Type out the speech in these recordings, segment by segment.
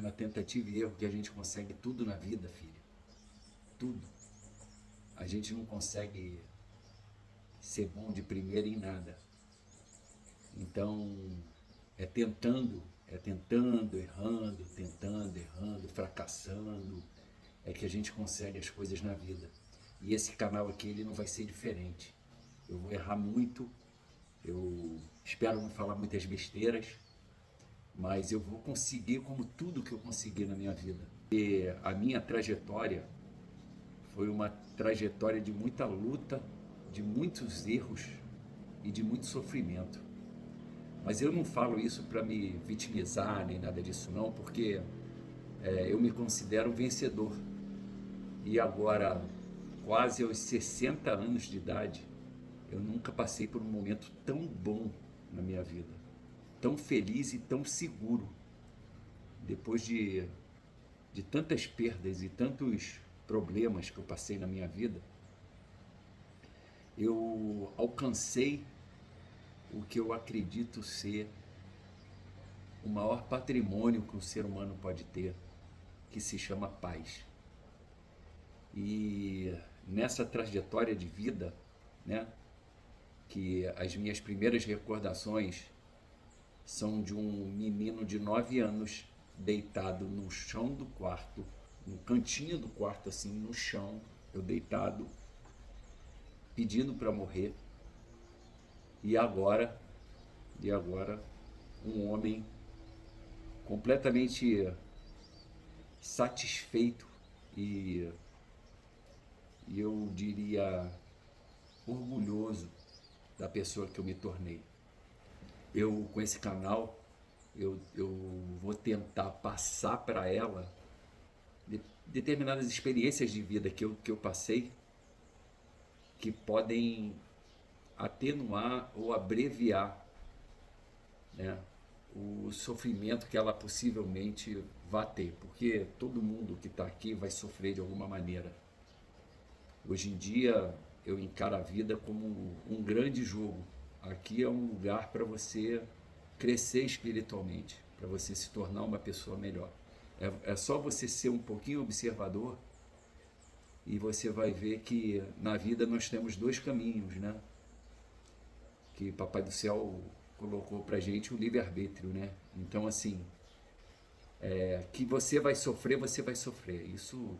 na tentativa e erro que a gente consegue tudo na vida, filho. Tudo. A gente não consegue ser bom de primeira em nada. Então, tentando, errando, fracassando, é que a gente consegue as coisas na vida. E esse canal aqui, ele não vai ser diferente. Eu vou errar muito, eu espero não falar muitas besteiras, mas eu vou conseguir como tudo que eu consegui na minha vida. E a minha trajetória foi uma trajetória de muita luta, de muitos erros e de muito sofrimento. Mas eu não falo isso para me vitimizar nem nada disso não, porque eu me considero um vencedor. E agora, quase aos 60 anos de idade, eu nunca passei por um momento tão bom na minha vida, tão feliz e tão seguro. Depois de tantas perdas e tantos problemas que eu passei na minha vida, eu alcancei o que eu acredito ser o maior patrimônio que um ser humano pode ter, que se chama paz. E nessa trajetória de vida, né, que as minhas primeiras recordações são de um menino de 9 anos deitado no chão do quarto, no cantinho do quarto, assim, no chão, eu deitado, pedindo para morrer. E agora, um homem completamente satisfeito e eu diria orgulhoso da pessoa que eu me tornei. Eu, com esse canal, eu vou tentar passar para ela determinadas experiências de vida que eu passei, que podem atenuar ou abreviar, né, o sofrimento que ela possivelmente vai ter, porque todo mundo que está aqui vai sofrer de alguma maneira. Hoje em dia eu encaro a vida como um grande jogo. Aqui é um lugar para você crescer espiritualmente, para você se tornar uma pessoa melhor. É só você ser um pouquinho observador e você vai ver que na vida nós temos dois caminhos, né? Que Papai do Céu colocou pra gente o livre-arbítrio, né? Então, assim, que você vai sofrer. Isso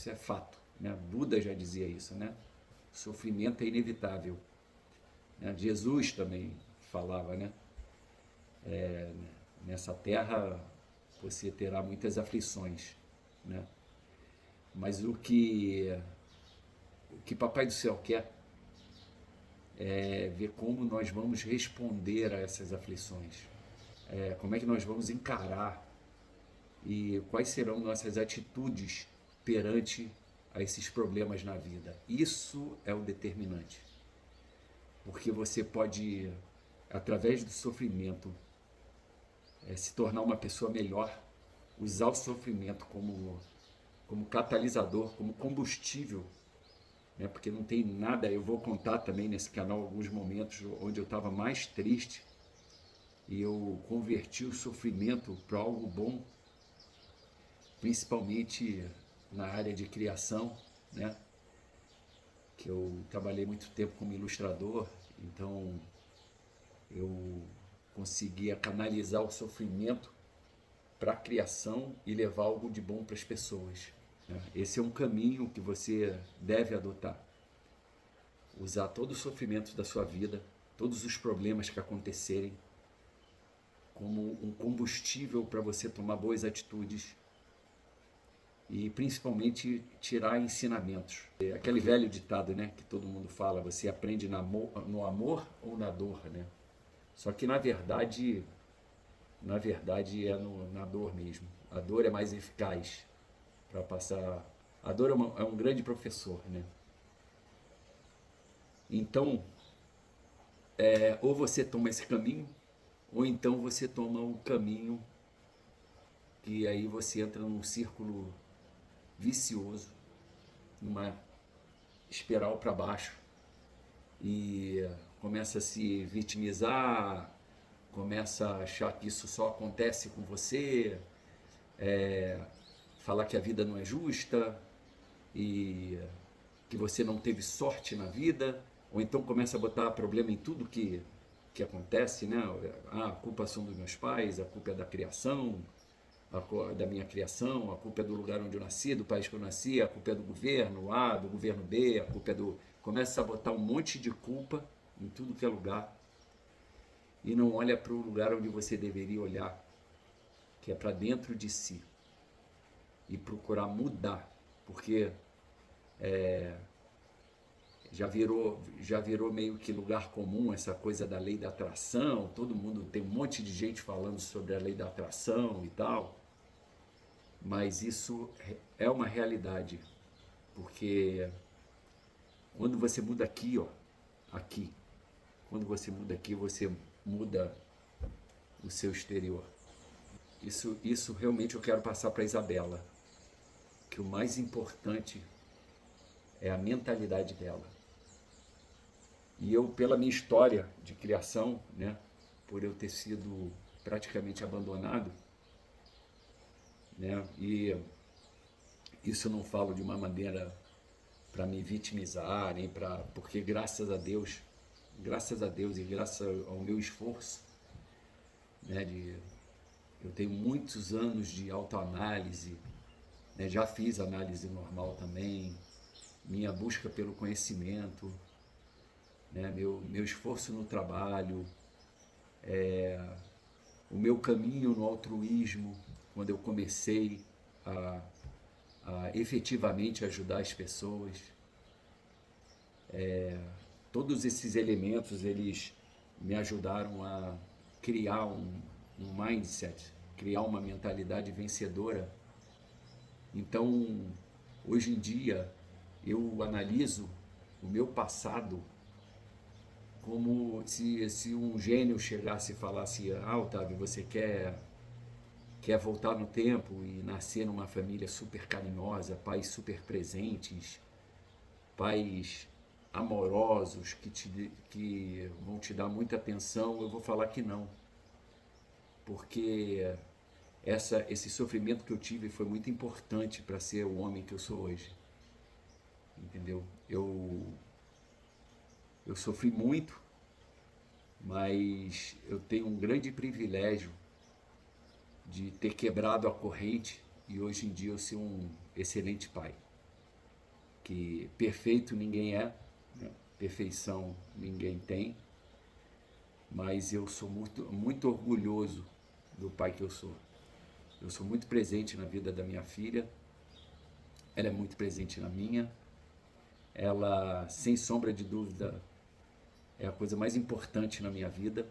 é fato, né? Buda já dizia isso, né? Sofrimento é inevitável. Né? Jesus também falava, né? Nessa terra você terá muitas aflições, né? Mas o que Papai do Céu quer é ver como nós vamos responder a essas aflições, como é que nós vamos encarar e quais serão nossas atitudes perante a esses problemas na vida. Isso é o determinante, porque você pode, através do sofrimento, se tornar uma pessoa melhor, usar o sofrimento como catalisador, como combustível, né? Porque não tem nada. Eu vou contar também nesse canal alguns momentos onde eu estava mais triste e eu converti o sofrimento para algo bom, principalmente na área de criação, né? Que eu trabalhei muito tempo como ilustrador, então eu conseguia canalizar o sofrimento para a criação e levar algo de bom para as pessoas. Né? Esse é um caminho que você deve adotar. Usar todo o sofrimento da sua vida, todos os problemas que acontecerem, como um combustível para você tomar boas atitudes e principalmente tirar ensinamentos. É aquele velho ditado, né, que todo mundo fala, você aprende no amor ou na dor, né? Só que na verdade é na dor mesmo. A dor é mais eficaz para passar. A dor é um grande professor, né? Então, ou você toma esse caminho, ou então você toma um caminho que aí você entra num círculo vicioso, numa espiral para baixo e começa a se vitimizar, começa a achar que isso só acontece com você, falar que a vida não é justa e que você não teve sorte na vida, ou então começa a botar problema em tudo que acontece, né? Ah, a culpa são dos meus pais, a culpa é da criação, da minha criação, a culpa é do lugar onde eu nasci, do país que eu nasci, a culpa é do governo A, do governo B, a culpa é do... Começa a botar um monte de culpa em tudo que é lugar e não olha para o lugar onde você deveria olhar, que é para dentro de si e procurar mudar, porque já virou meio que lugar comum essa coisa da lei da atração, todo mundo tem um monte de gente falando sobre a lei da atração e tal, mas isso é uma realidade, porque quando você muda aqui, ó, aqui, quando você muda aqui, você muda o seu exterior. Isso realmente eu quero passar para a Isabela, que o mais importante é a mentalidade dela. E eu, pela minha história de criação, né, por eu ter sido praticamente abandonado, né, e isso eu não falo de uma maneira para me vitimizar, nem para, porque graças a Deus e graças ao meu esforço, né, eu tenho muitos anos de autoanálise, né, já fiz análise normal também, minha busca pelo conhecimento, né, meu esforço no trabalho, o meu caminho no altruísmo, quando eu comecei a, a efetivamente ajudar as pessoas. Todos esses elementos, eles me ajudaram a criar um mindset, criar uma mentalidade vencedora. Então, hoje em dia, eu analiso o meu passado como se um gênio chegasse e falasse: ah, Otávio, você quer voltar no tempo e nascer numa família super carinhosa, pais super presentes, pais amorosos que vão te dar muita atenção. Eu vou falar que não, porque esse sofrimento que eu tive foi muito importante para ser o homem que eu sou hoje, entendeu? Eu sofri muito, mas eu tenho um grande privilégio de ter quebrado a corrente e hoje em dia eu ser um excelente pai. Que perfeito ninguém é, né? Perfeição ninguém tem, mas eu sou muito, muito orgulhoso do pai que eu sou. Eu sou muito presente na vida da minha filha, ela é muito presente na minha, ela, sem sombra de dúvida, é a coisa mais importante na minha vida.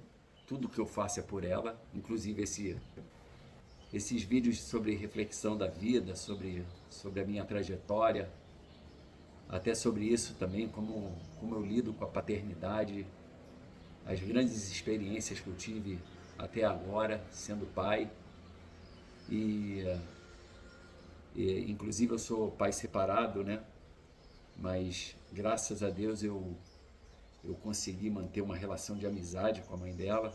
Tudo que eu faço é por ela, inclusive esses vídeos sobre reflexão da vida, sobre a minha trajetória, até sobre isso também, como eu lido com a paternidade, as grandes experiências que eu tive até agora, sendo pai. E, inclusive eu sou pai separado, né? Mas graças a Deus eu consegui manter uma relação de amizade com a mãe dela.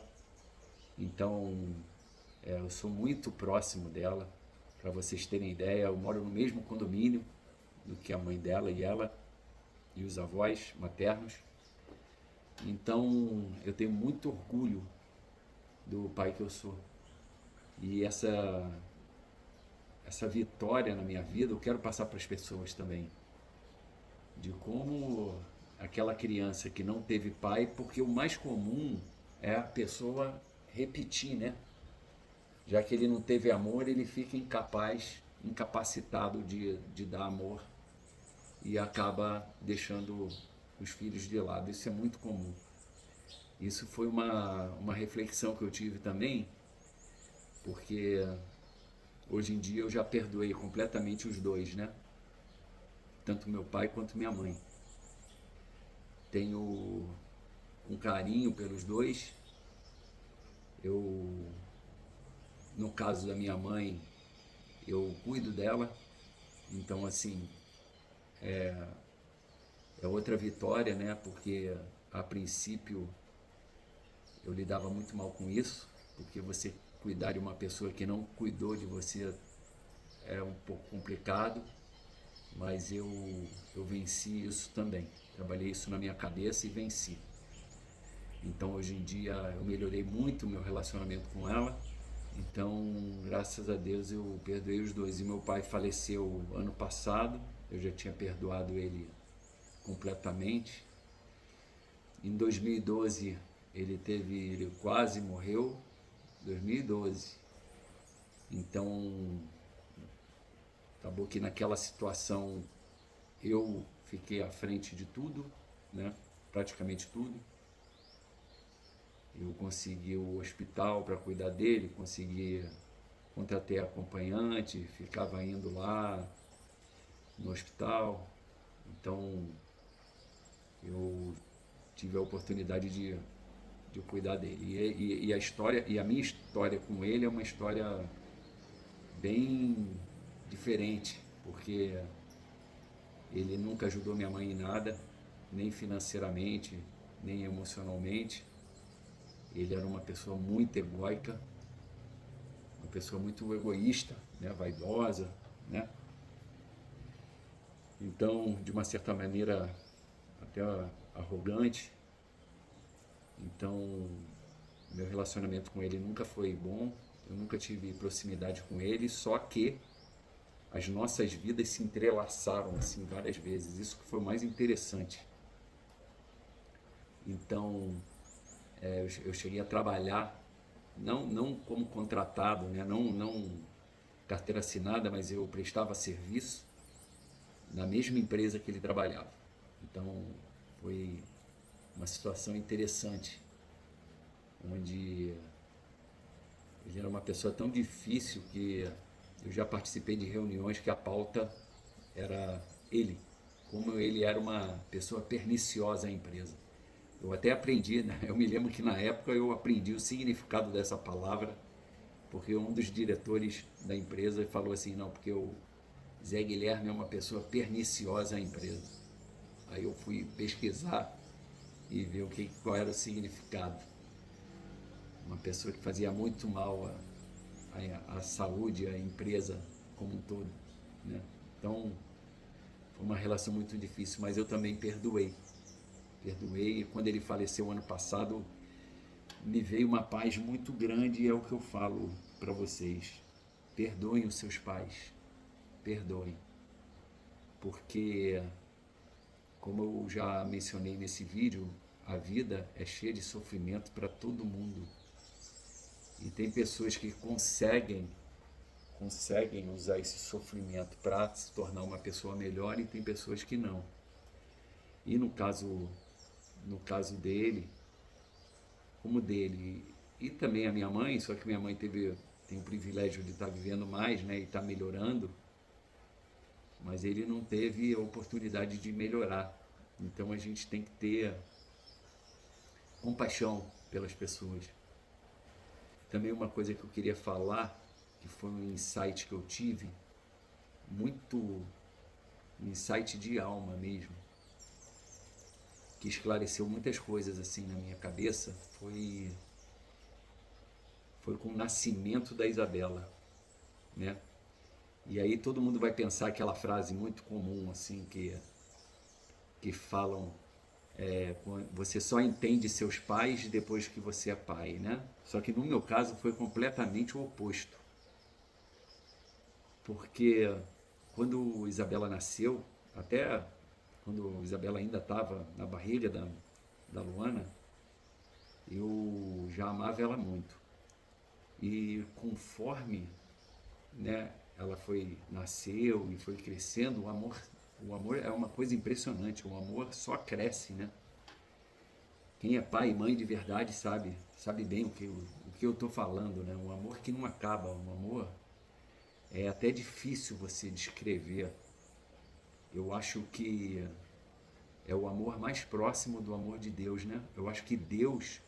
Então eu sou muito próximo dela. Para vocês terem ideia, eu moro no mesmo condomínio do que a mãe dela e ela e os avós maternos. Então eu tenho muito orgulho do pai que eu sou. E essa vitória na minha vida eu quero passar para as pessoas também. De como aquela criança que não teve pai, porque o mais comum é a pessoa repetir, né? Já que ele não teve amor, ele fica incapacitado de dar amor e acaba deixando os filhos de lado. Isso é muito comum. Isso foi uma reflexão que eu tive também, porque hoje em dia eu já perdoei completamente os dois, né? Tanto meu pai quanto minha mãe. Tenho um carinho pelos dois. No caso da minha mãe, eu cuido dela. Então, assim, é outra vitória, né? Porque a princípio eu lidava muito mal com isso, porque você cuidar de uma pessoa que não cuidou de você é um pouco complicado, mas eu venci isso também. Trabalhei isso na minha cabeça e venci. Então hoje em dia eu melhorei muito o meu relacionamento com ela. Então, graças a Deus eu perdoei os dois. E meu pai faleceu ano passado, eu já tinha perdoado ele completamente. Em 2012 ele quase morreu, 2012. Então, acabou que naquela situação eu fiquei à frente de tudo, né? Praticamente tudo. Eu consegui o hospital para cuidar dele, consegui, contratei acompanhante, ficava indo lá no hospital. Então eu tive a oportunidade de cuidar dele. E a história, e a minha história com ele é uma história bem diferente, porque ele nunca ajudou minha mãe em nada, nem financeiramente, nem emocionalmente. Ele era uma pessoa muito egóica, uma pessoa muito egoísta, né, vaidosa, né? Então, de uma certa maneira, até arrogante. Então, meu relacionamento com ele nunca foi bom, eu nunca tive proximidade com ele, só que as nossas vidas se entrelaçaram assim várias vezes. Isso que foi o mais interessante. Então, eu cheguei a trabalhar, não como contratado, né? Não carteira assinada, mas eu prestava serviço na mesma empresa que ele trabalhava. Então, foi uma situação interessante, onde ele era uma pessoa tão difícil que eu já participei de reuniões que a pauta era ele, como ele era uma pessoa perniciosa à empresa. Eu até aprendi, né? Eu me lembro que na época eu aprendi o significado dessa palavra, porque um dos diretores da empresa falou assim, não, porque o Zé Guilherme é uma pessoa perniciosa à empresa. Aí eu fui pesquisar e ver qual era o significado. Uma pessoa que fazia muito mal à saúde, à empresa como um todo, né? Então, foi uma relação muito difícil, mas eu também perdoei. Perdoei, e quando ele faleceu ano passado, me veio uma paz muito grande, e é o que eu falo para vocês. Perdoem os seus pais, perdoem, porque, como eu já mencionei nesse vídeo, a vida é cheia de sofrimento para todo mundo. E tem pessoas que conseguem usar esse sofrimento para se tornar uma pessoa melhor, e tem pessoas que não. E no caso dele, como dele, e também a minha mãe, só que minha mãe tem o privilégio de estar vivendo mais, né, e estar melhorando, mas ele não teve a oportunidade de melhorar. Então a gente tem que ter compaixão pelas pessoas. Também uma coisa que eu queria falar, que foi um insight que eu tive, muito um insight de alma mesmo, que esclareceu muitas coisas assim na minha cabeça, foi com o nascimento da Isabela, né? E aí todo mundo vai pensar aquela frase muito comum assim que falam, você só entende seus pais depois que você é pai, né? Só que no meu caso foi completamente o oposto, porque quando Isabela nasceu, até quando Isabela ainda estava na barriga da Luana, eu já amava ela muito. E conforme, né, ela nasceu e foi crescendo, o amor é uma coisa impressionante, o amor só cresce, né? Quem é pai e mãe de verdade sabe bem o que eu estou falando, né? Um amor que não acaba, um amor é até difícil você descrever. Eu acho que é o amor mais próximo do amor de Deus, né? Eu acho que Deus,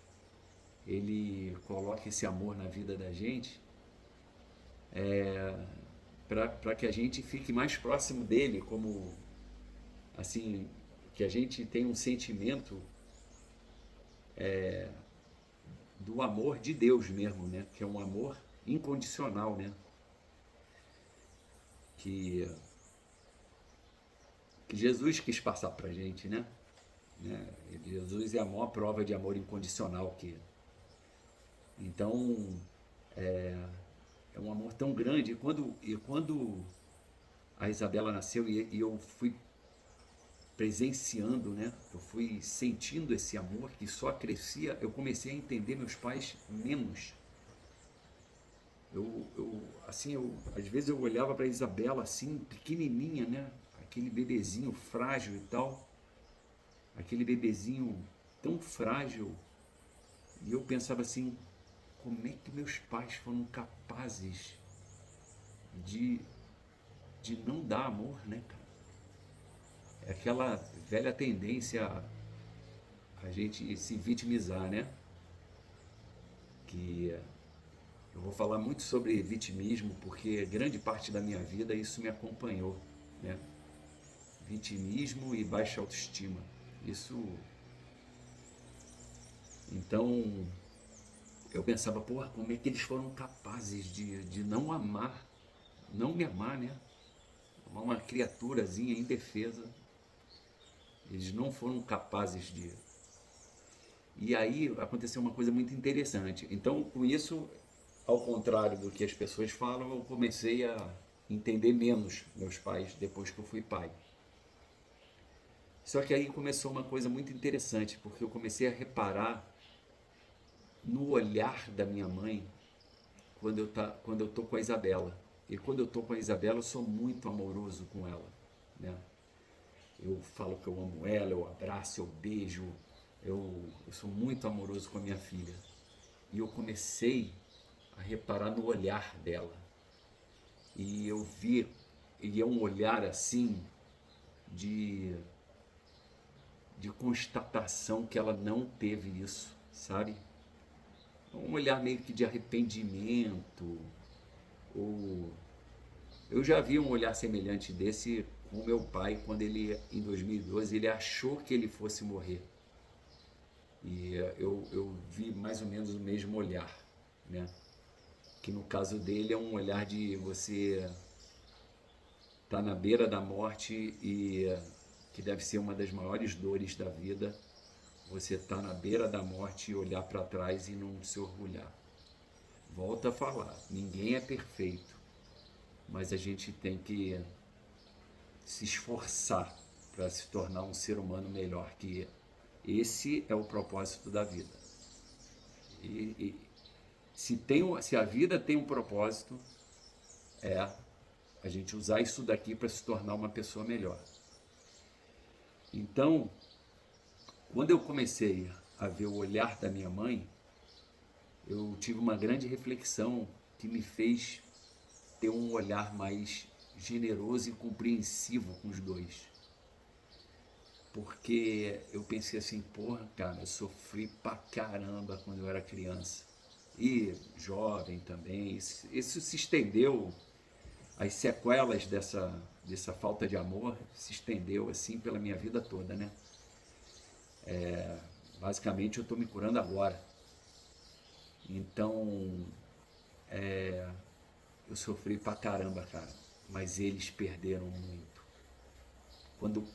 ele coloca esse amor na vida da gente para que a gente fique mais próximo dele, como assim, que a gente tenha um sentimento do amor de Deus mesmo, né? Que é um amor incondicional, né? que, que Jesus quis passar para a gente, né? Jesus é a maior prova de amor incondicional que. Então, é um amor tão grande. E quando a Isabela nasceu e eu fui presenciando, né? Eu fui sentindo esse amor que só crescia, eu comecei a entender meus pais menos. Às vezes eu olhava para a Isabela assim, pequenininha, né? Aquele bebezinho frágil e tal, aquele bebezinho tão frágil, e eu pensava assim, como é que meus pais foram capazes de, de não dar amor, né, cara? É aquela velha tendência a gente se vitimizar, né? Que eu vou falar muito sobre vitimismo porque grande parte da minha vida isso me acompanhou, né? Vitimismo e baixa autoestima. Isso. Então eu pensava, porra, como é que eles foram capazes de não amar, não me amar, né? Uma criaturazinha indefesa. Eles não foram capazes de. E aí aconteceu uma coisa muito interessante. Então, com isso, ao contrário do que as pessoas falam, eu comecei a entender menos meus pais depois que eu fui pai. Só que aí começou uma coisa muito interessante, porque eu comecei a reparar no olhar da minha mãe quando eu tô com a Isabela. E quando eu tô com a Isabela, eu sou muito amoroso com ela, né? Eu falo que eu amo ela, eu abraço, eu beijo, eu sou muito amoroso com a minha filha. E eu comecei a reparar no olhar dela. E eu vi, e é um olhar assim de, de constatação que ela não teve isso, sabe? Um olhar meio que de arrependimento. Ou eu já vi um olhar semelhante desse com meu pai quando ele, em 2012, ele achou que ele fosse morrer. E eu vi mais ou menos o mesmo olhar, né? Que no caso dele é um olhar de você tá na beira da morte e que deve ser uma das maiores dores da vida, você tá na beira da morte e olhar para trás e não se orgulhar. Volta a falar, ninguém é perfeito, mas a gente tem que se esforçar para se tornar um ser humano melhor, que esse é o propósito da vida. E se a vida tem um propósito, é a gente usar isso daqui para se tornar uma pessoa melhor. Então, quando eu comecei a ver o olhar da minha mãe, eu tive uma grande reflexão que me fez ter um olhar mais generoso e compreensivo com os dois. Porque eu pensei assim, porra, cara, eu sofri pra caramba quando eu era criança. E jovem também. Isso se estendeu, as sequelas dessa falta de amor se estendeu assim pela minha vida toda, né? Basicamente eu estou me curando agora. Então, eu sofri pra caramba, cara. Mas eles perderam muito.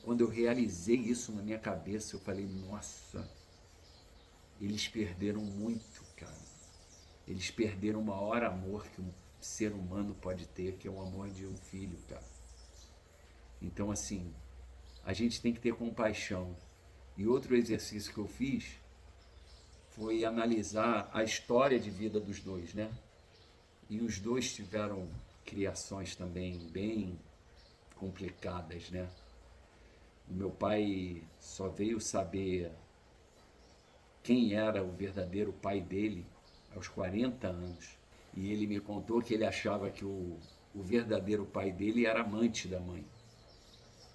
Quando eu realizei isso na minha cabeça, eu falei, nossa, eles perderam muito, cara. Eles perderam o maior amor que um ser humano pode ter, que é o amor de um filho, cara. Então, assim, a gente tem que ter compaixão. E outro exercício que eu fiz foi analisar a história de vida dos dois, né? E os dois tiveram criações também bem complicadas, né? O meu pai só veio saber quem era o verdadeiro pai dele aos 40 anos. E ele me contou que ele achava que o verdadeiro pai dele era amante da mãe.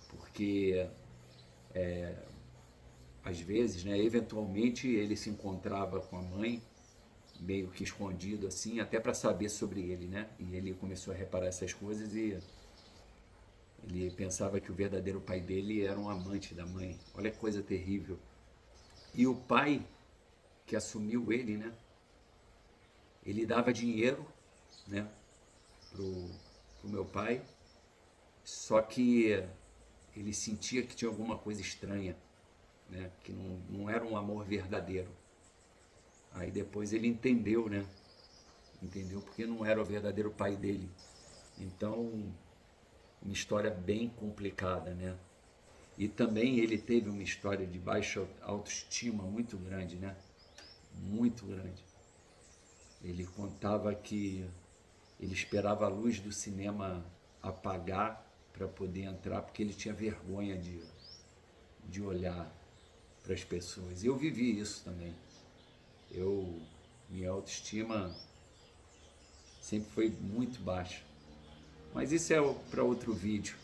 Porque às vezes, né, eventualmente ele se encontrava com a mãe meio que escondido assim, até para saber sobre ele, né? E ele começou a reparar essas coisas e ele pensava que o verdadeiro pai dele era um amante da mãe. Olha que coisa terrível. E o pai que assumiu ele, né? Ele dava dinheiro, né, pro meu pai Só que ele sentia que tinha alguma coisa estranha, né? Que não era um amor verdadeiro. Aí depois ele entendeu, né? Entendeu porque não era o verdadeiro pai dele. Então, uma história bem complicada, né? E também ele teve uma história de baixa autoestima muito grande, né? Muito grande. Ele contava que ele esperava a luz do cinema apagar para poder entrar, porque ele tinha vergonha de olhar para as pessoas. E eu vivi isso também. Minha autoestima sempre foi muito baixa. Mas isso é para outro vídeo.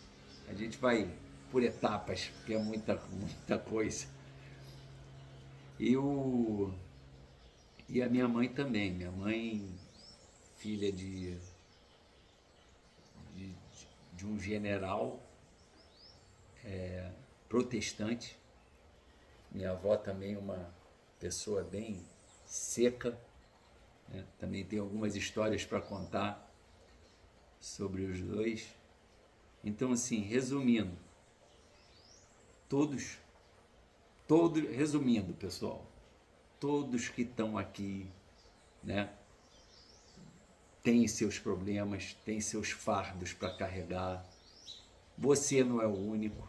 A gente vai por etapas, porque é muita coisa. E, e a minha mãe também. Minha mãe, filha de, de um general protestante. Minha avó também uma pessoa bem seca, né? Também tem algumas histórias para contar sobre os dois. Então, assim, resumindo, resumindo, pessoal, todos que estão aqui, né, têm seus problemas, têm seus fardos para carregar. Você não é o único,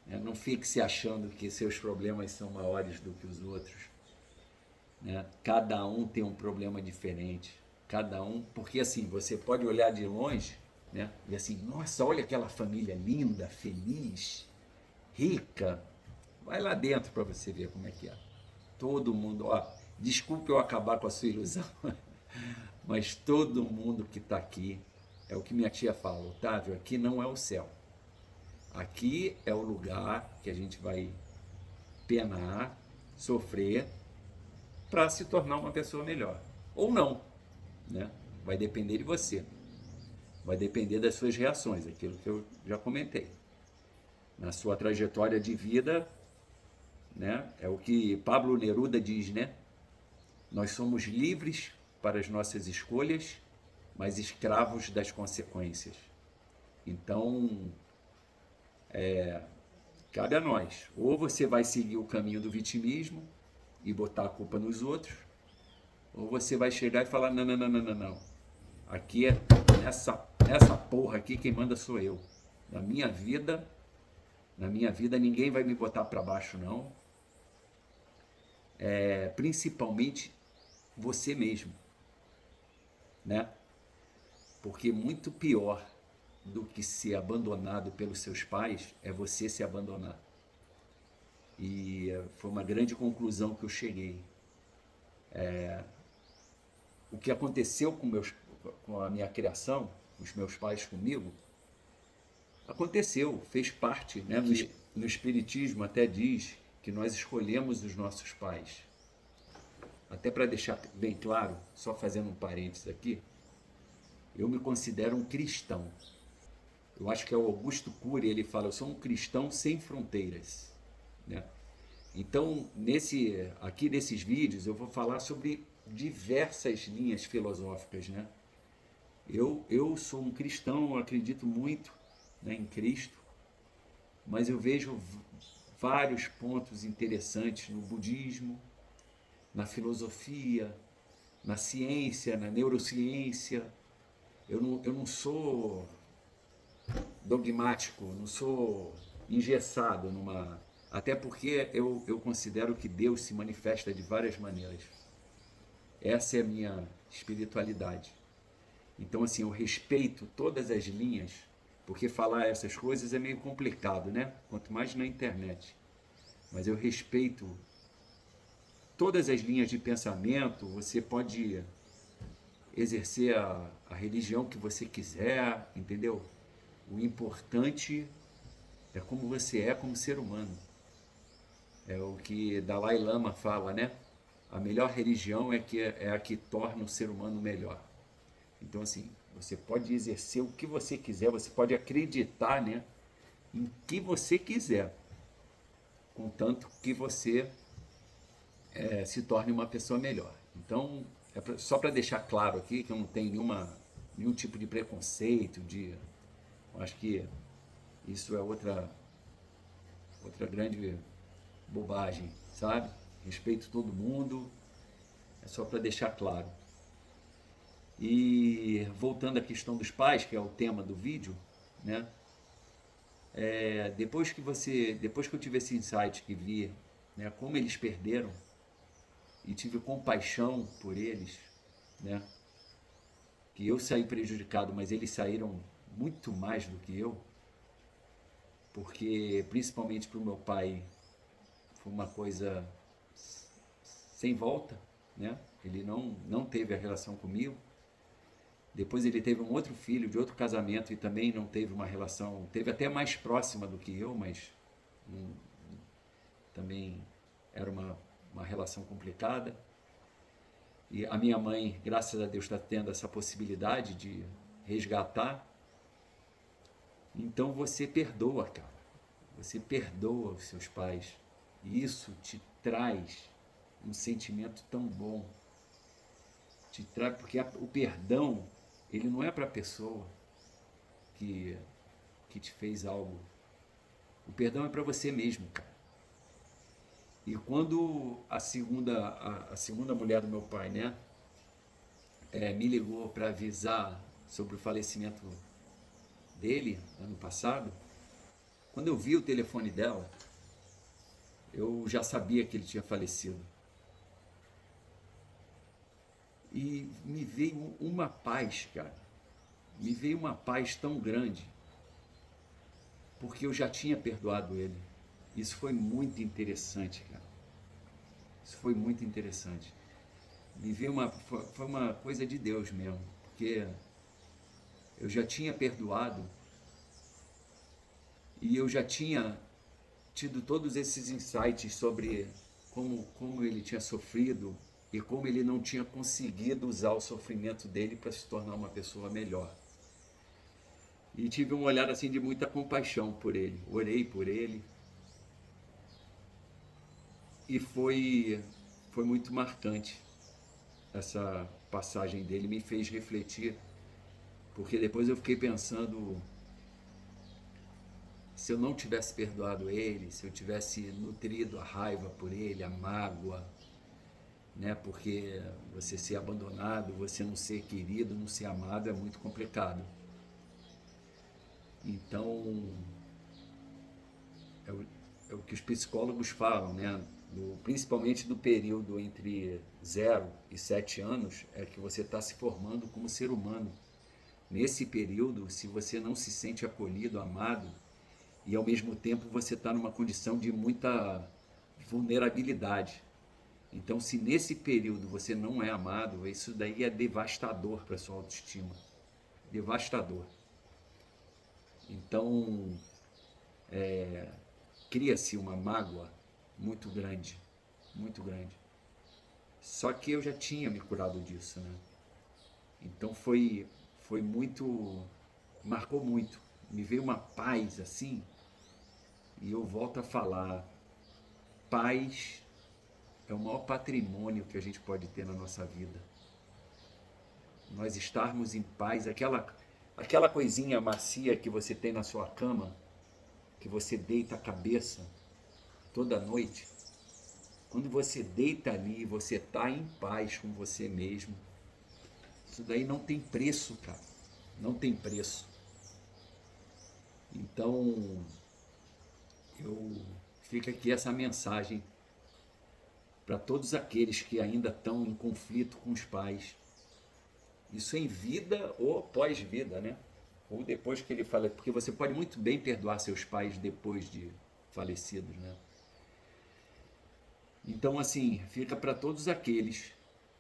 né? Não fique se achando que seus problemas são maiores do que os outros, né? Cada um tem um problema diferente, cada um, porque assim, você pode olhar de longe, né, e assim, nossa, olha aquela família linda, feliz, rica. Vai lá dentro para você ver como é que é. Todo mundo, ó, desculpe eu acabar com a sua ilusão, mas todo mundo que está aqui, é o que minha tia fala, Otávio, aqui não é o céu. Aqui é o lugar que a gente vai penar, sofrer, para se tornar uma pessoa melhor. Ou não, né? Vai depender de você. Vai depender das suas reações, aquilo que eu já comentei. Na sua trajetória de vida, né? É o que Pablo Neruda diz, né? Nós somos livres para as nossas escolhas, mas escravos das consequências. Então, cabe a nós. Ou você vai seguir o caminho do vitimismo e botar a culpa nos outros, ou você vai chegar e falar, não, não, não, não, não, não. Aqui é nessa porra aqui quem manda sou eu. Na minha vida ninguém vai me botar para baixo, não. Principalmente você mesmo, né? Porque muito pior do que ser abandonado pelos seus pais é você se abandonar. E foi uma grande conclusão que eu cheguei. O que aconteceu com a minha criação, os meus pais comigo, aconteceu, fez parte, né? No Espiritismo até diz que nós escolhemos os nossos pais. Até para deixar bem claro, só fazendo um parênteses aqui, eu me considero um cristão. Eu acho que é o Augusto Cury, ele fala, eu sou um cristão sem fronteiras, né? Então, aqui nesses vídeos, eu vou falar sobre diversas linhas filosóficas, né? Eu sou um cristão, eu acredito muito, né, em Cristo, mas eu vejo vários pontos interessantes no budismo, na filosofia, na ciência, na neurociência. Eu não sou dogmático, não sou engessado numa... Até porque eu considero que Deus se manifesta de várias maneiras. Essa é a minha espiritualidade. Então, assim, eu respeito todas as linhas, porque falar essas coisas é meio complicado, né? Quanto mais na internet. Mas eu respeito todas as linhas de pensamento. Você pode exercer a religião que você quiser, entendeu? O importante é como você é como ser humano. É o que Dalai Lama fala, né? A melhor religião é a que torna o ser humano melhor. Então, assim, você pode exercer o que você quiser, você pode acreditar, né, em que você quiser, contanto que você se torne uma pessoa melhor. Então, só para deixar claro aqui que eu não tenho nenhum tipo de preconceito, eu acho que Isso é outra grande bobagem, sabe? Respeito todo mundo, é só para deixar claro. E voltando à questão dos pais, que é o tema do vídeo, né? Depois que eu tive esse insight que vi, né, como eles perderam e tive compaixão por eles, né? Que eu saí prejudicado, mas eles saíram muito mais do que eu, porque principalmente para o meu pai foi uma coisa sem volta, né? Ele não teve a relação comigo. Depois ele teve um outro filho de outro casamento e também não teve uma relação, teve até mais próxima do que eu, mas também era uma relação complicada. E a minha mãe, graças a Deus, está tendo essa possibilidade de resgatar. Então você perdoa, cara. Você perdoa os seus pais. E isso te traz um sentimento tão bom. Te traz, porque o perdão, ele não é para a pessoa que te fez algo. O perdão é para você mesmo, cara. E quando a segunda mulher do meu pai, né, me ligou para avisar sobre o falecimento dele, ano passado, quando eu vi o telefone dela, eu já sabia que ele tinha falecido. E me veio uma paz, cara. Me veio uma paz tão grande, porque eu já tinha perdoado ele. Isso foi muito interessante, cara. Isso foi muito interessante. Me veio foi uma coisa de Deus mesmo, porque eu já tinha perdoado e eu já tinha tido todos esses insights sobre como ele tinha sofrido e como ele não tinha conseguido usar o sofrimento dele para se tornar uma pessoa melhor. E tive um olhar assim de muita compaixão por ele. Orei por ele. E foi muito marcante essa passagem dele, me fez refletir, porque depois eu fiquei pensando, se eu não tivesse perdoado ele, se eu tivesse nutrido a raiva por ele, a mágoa, né? Porque você ser abandonado, você não ser querido, não ser amado é muito complicado. Então, é o que os psicólogos falam, né? Principalmente do período entre 0 e 7 anos, é que você está se formando como ser humano. Nesse período, se você não se sente acolhido, amado, e ao mesmo tempo você está numa condição de muita vulnerabilidade. Então, se nesse período você não é amado, isso daí é devastador para a sua autoestima. Devastador. Então, cria-se uma mágoa muito grande, muito grande. Só que eu já tinha me curado disso, né? Então foi muito, marcou muito. Me veio uma paz assim, e eu volto a falar, paz é o maior patrimônio que a gente pode ter na nossa vida. Nós estarmos em paz, aquela coisinha macia que você tem na sua cama, que você deita a cabeça toda noite, quando você deita ali, você está em paz com você mesmo. Isso daí não tem preço, cara. Não tem preço. Então, fica aqui essa mensagem para todos aqueles que ainda estão em conflito com os pais. Isso em vida ou pós-vida, né? Ou depois que ele fala, porque você pode muito bem perdoar seus pais depois de falecidos, né? Então, assim, fica para todos aqueles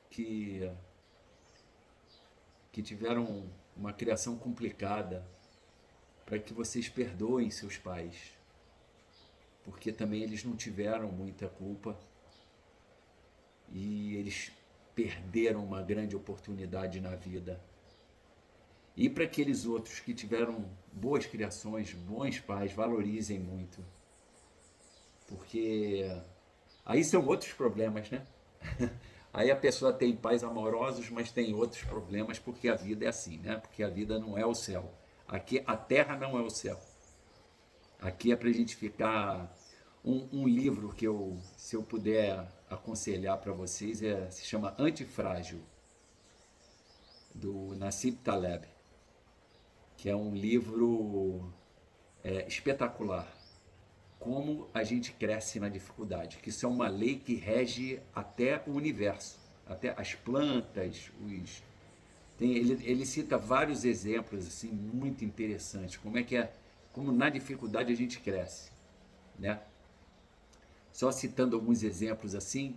que tiveram uma criação complicada, para que vocês perdoem seus pais, porque também eles não tiveram muita culpa e eles perderam uma grande oportunidade na vida. E para aqueles outros que tiveram boas criações, bons pais, valorizem muito, porque aí são outros problemas, né? Aí a pessoa tem pais amorosos, mas tem outros problemas, porque a vida é assim, né? Porque a vida não é o céu. Aqui a terra não é o céu. Aqui é para a gente ficar. Um livro que eu, se eu puder aconselhar para vocês, se chama Antifrágil, do Nassim Taleb, que é um livro espetacular. Como a gente cresce na dificuldade, que isso é uma lei que rege até o universo, até as plantas, ele cita vários exemplos assim muito interessantes, como na dificuldade a gente cresce, né? Só citando alguns exemplos assim,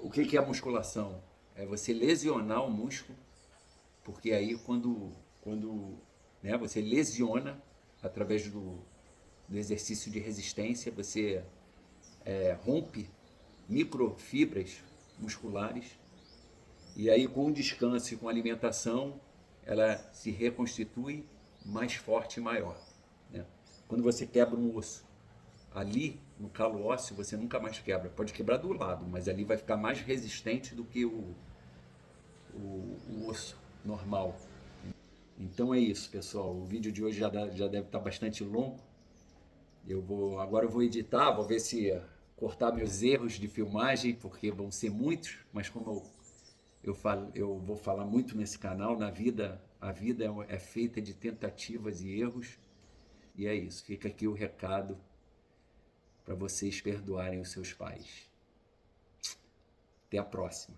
o que é a musculação? É você lesionar o músculo, porque aí quando né, você lesiona através do exercício de resistência, você rompe microfibras musculares e aí com o descanso e com a alimentação ela se reconstitui mais forte e maior. Né? Quando você quebra um osso, ali no calo ósseo você nunca mais quebra. Pode quebrar do lado, mas ali vai ficar mais resistente do que o osso normal. Então é isso, pessoal. O vídeo de hoje já deve estar bastante longo. Agora eu vou editar, vou ver se cortar meus erros de filmagem, porque vão ser muitos, mas como eu vou falar muito nesse canal, a vida é feita de tentativas e erros, e é isso. Fica aqui o recado para vocês perdoarem os seus pais. Até a próxima.